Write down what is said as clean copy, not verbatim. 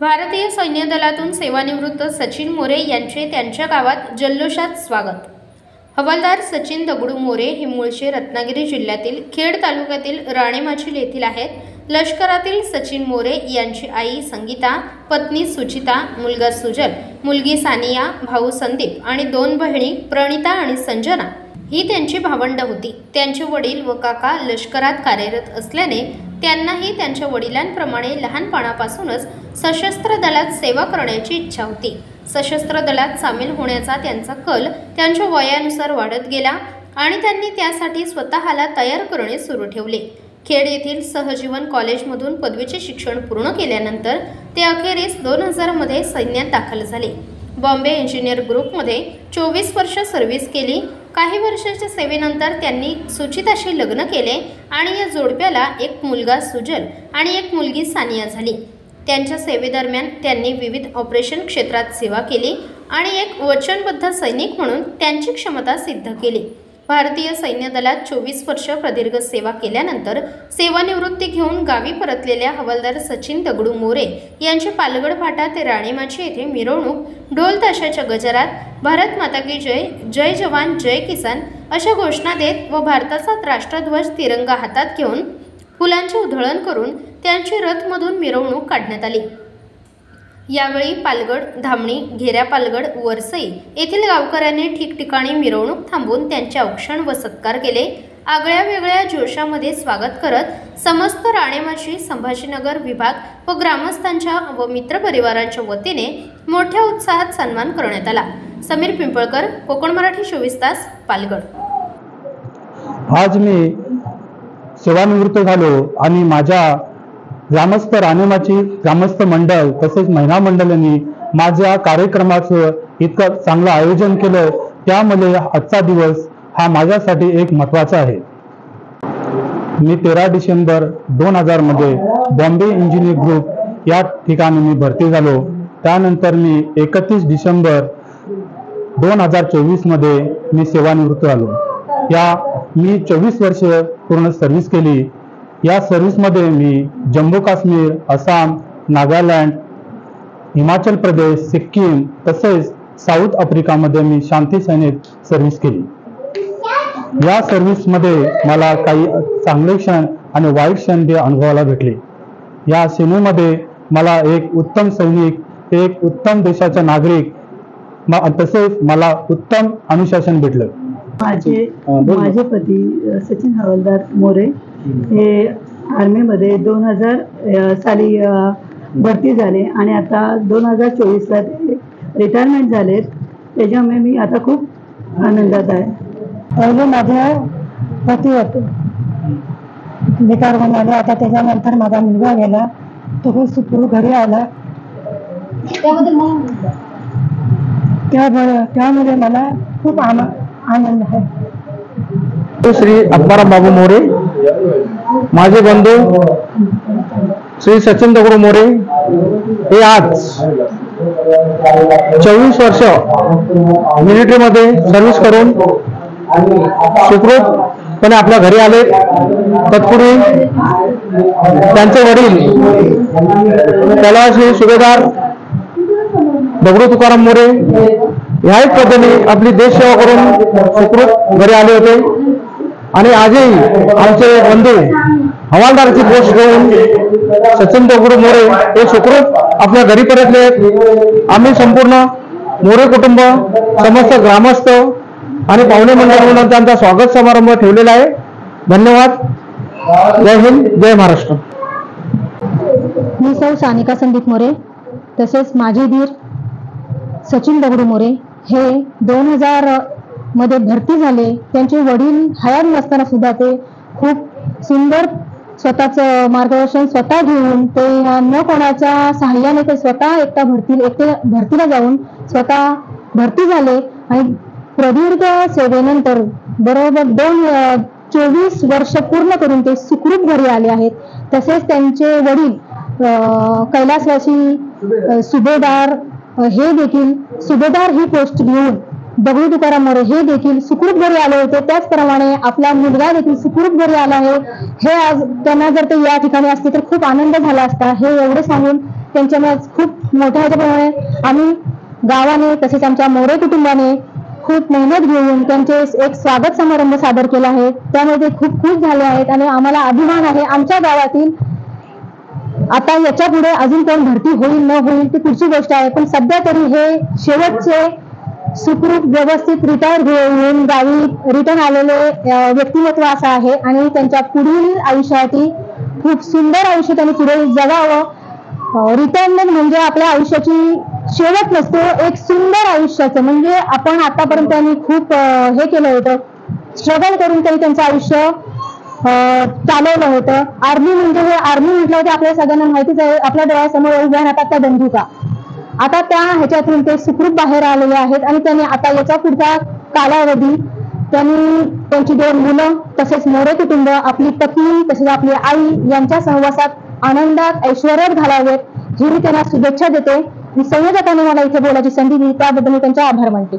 भारतीय सैन्य दलातून सेवानिवृत्त सचिन मोरे यांचे त्यांच्या गावात जल्लोषात स्वागत। हवालदार सचिन दगडू मोरे हे मूळचे रत्नागिरी जिल्ह्यातील खेड तालुक्यातील राणेमाची येथील आहेत। लष्करातील सचिन मोरे यांची आई संगीता, पत्नी सुचिता, मुलगा सुजल, मुलगी सानिया, भाऊ संदीप आणि दोन बहिणी प्रणिता आणि संजना ही त्यांची भावंड होती। त्यांचे वडील व काका लष्करात कार्यरत असल्याने त्यांनाही त्यांच्या वडिलांप्रमाणे लहानपणापासूनच सशस्त्र दलात सेवा करण्याची इच्छा होती। सशस्त्र दलात सामील होण्याचा त्यांचा कल त्यांच्या वयानुसार वाढत गेला आणि त्यांनी त्यासाठी स्वतःला तयार करणे सुरू ठेवले। खेड येथील सहजीवन कॉलेजमधून पदवीचे शिक्षण पूर्ण केल्यानंतर ते अखेरीस 2000 मध्ये सैन्यात दाखल झाले। बॉम्बे इंजिनियर ग्रुपमध्ये 24 वर्ष सर्व्हिस केली। काही वर्षाच्या सेवेनंतर त्यांनी सुचिताशी लग्न केले आणि या जोडप्याला एक मुलगा सुजल आणि एक मुलगी सानिया झाली। त्यांच्या सेवेदरम्यान त्यांनी विविध ऑपरेशन क्षेत्रात सेवा केली आणि एक वचनबद्ध सैनिक म्हणून त्यांची क्षमता सिद्ध केली। भारतीय सैन्य दलात 24 वर्ष प्रदीर्घ सेवा केल्यानंतर सेवानिवृत्ती घेऊन गावी परतलेल्या हवालदार सचिन दगडू मोरे यांची पालगड फाटा ते राणेमाची येथे मिरवणूक ढोल ताशाच्या गजरात भारत माता की जय, जय जवान जय किसान अशा घोषणा देत व भारताचा राष्ट्रध्वज तिरंगा हातात घेऊन फुलांचे उधळण करून त्यांची रथमधून मिरवणूक काढण्यात आली। यावेळी पालगड, धामणी, घेऱ्या पालगड, वरसई येथील गावकऱ्यांनी ठिकठिकाणी मिरवणूक थांबवून त्यांचे औक्षण व सत्कार केले। आगळ्या वेगळ्या जोशामध्ये स्वागत करत समस्त राणेमाची, संभाजीनगर विभाग व ग्रामस्थांच्या व मित्रपरिवारांच्या वतीने मोठ्या उत्साहात सन्मान करण्यात आला। समीर पिंपळकर, कोकण मराठी 24 तास, पालगड। आज मी सेवानिवृत्त झालो आणि माझ्या ग्रामस्थ राणेमाची ग्रामस्थ मंडळ तसेच महिला मंडळांनी माझ्या कार्यक्रमाचं इतकं चांगलं आयोजन केलं, त्यामुळे आजचा दिवस हा माझ्यासाठी एक महत्त्वाचा आहे। मी 13 डिसेंबर 2000 मध्ये बॉम्बे इंजिनियर ग्रुप या ठिकाणी मी भरती झालो। त्यानंतर मी 31 डिसेंबर 2024 मध्ये मी सेवानिवृत्त झालो। मी 24 वर्ष पूर्ण सर्व्हिस केली। या सर्व्हिसमध्ये मी जम्मू काश्मीर, आसाम, नागालँड, हिमाचल प्रदेश, सिक्कीम तसेच साऊथ आफ्रिकामध्ये मी शांती सैनिक सर्व्हिस केली। या सर्व्हिसमध्ये मला काही चांगले क्षण आणि वाईट क्षण बी अनुभवायला भेटले। या सेवेमध्ये मला एक उत्तम सैनिक, एक उत्तम देशाचा नागरिक तसेच मला उत्तम अनुशासन भेटलं। माझे पती सचिन हवालदार मोरे हे आर्मीमध्ये 2000 साली भरती झाले आणि आता 2024 ला ते रिटायरमेंट झालेत। त्याच्यामुळे मी आता खूप आनंदात आहे। पहिले माझे पती होते, बेकार झाले। आता त्याच्यानंतर माझा मुलगा गेला, तो सुखरूप घरी आला। त्यामुळे मला खूप आनंद आहे। श्री अप्पाराम बाबू मोरे, माझे बंधू श्री सचिन दगडू मोरे हे आज 24 वर्ष मिलिटरीमध्ये सर्व्हिस करून सुखरूपपणे आपल्या घरी आले। तत्पूर्वी त्यांचे वडील त्याला श्री सुभेदार दगडू तुकाराम मोरे ह्याच पद्धतीने आपली देशसेवा करून सुखरूप घरी आले होते आणि आजही आमचे बंधू हवालदाराची पोस्ट घेऊन सचिन दगडू मोरे हे सुखरूप आपल्या घरी परतले आहेत। आम्ही संपूर्ण मोरे कुटुंब, समस्त ग्रामस्थ आणि पाहुणे मंडळ म्हणून त्यांचा स्वागत समारंभ ठेवलेला आहे। धन्यवाद। जय हिंद, जय महाराष्ट्र। मी सौ सानिका संदीप मोरे तसेच माझे दीर सचिन दगडू मोरे हे 2000 मध्ये भरती झाले। त्यांचे वडील हयात नसताना सुद्धा ते खूप सुंदर स्वतःचं मार्गदर्शन स्वतः घेऊन ते न कोणाच्या सहाय्याने ते स्वतः एकटे भरतीला जाऊन स्वतः भरती झाले आणि प्रदीर्घ सेवेनंतर बरोबर 24 वर्ष पूर्ण करून ते सुखरूप घरी आले आहेत। तसेच त्यांचे वडील कैलासवासी सुभेदार हे देखील सुभेदार ही पोस्ट घेऊन दगडू तुकाराम मोरे हे देखील सुखरूप घरी आले होते। त्याचप्रमाणे आपला मुलगा देखील सुखरूप घरी आला आहे। हे आज त्यांना जर ते या ठिकाणी असते तर खूप आनंद झाला असता। हे एवढे सांगून त्यांच्यामुळे खूप मोठ्या ह्याच्याप्रमाणे आम्ही गावाने तसेच आमच्या मोरे कुटुंबाने खूप मेहनत घेऊन त्यांचे एक स्वागत समारंभ सादर केला आहे। त्यामध्ये खूप खुश झाले आहेत आणि आम्हाला अभिमान आहे आमच्या गावातील। आता याच्या पुढे अजून कोण भरती होईल न होईल ती पुढची गोष्ट आहे, पण सध्या तरी हे शेवटचे सुखरूप व्यवस्थित रिटायर होऊन गावी रिटर्न आलेले व्यक्तिमत्व असं आहे आणि त्यांच्या पुढील आयुष्यासाठी खूप सुंदर आयुष्य त्यांनी पुढे जगावं। रिटायरमेंट म्हणजे आपल्या आयुष्याची शेवट नसतो, एक सुंदर आयुष्याचं म्हणजे आपण आतापर्यंत त्यांनी खूप हे केलं होतं, स्ट्रगल करून त्यांनी त्यांचं आयुष्य चालवलं होतं। आर्मी म्हणजे हे आर्मी म्हटलं होतं आपल्या सगळ्यांना माहितीच आहे, आपल्या डोळ्यासमोर उभ्या राहतात त्या बंदुका। आता त्या ह्याच्यातून ते सुखरूप बाहेर आलेले आहेत आणि त्यांनी आता याचा पुढचा कालावधी त्यांनी त्यांची 2 मुलं तसेच मोरे कुटुंब, आपली पत्नी तसेच आपली आई यांच्या सहवासात आनंदात ऐश्वर्यात घालावेत ही मी त्यांना शुभेच्छा देते। संयोजकांनी मला इथे बोलायची संधी दिली त्याबद्दल मी त्यांचे आभार मानते।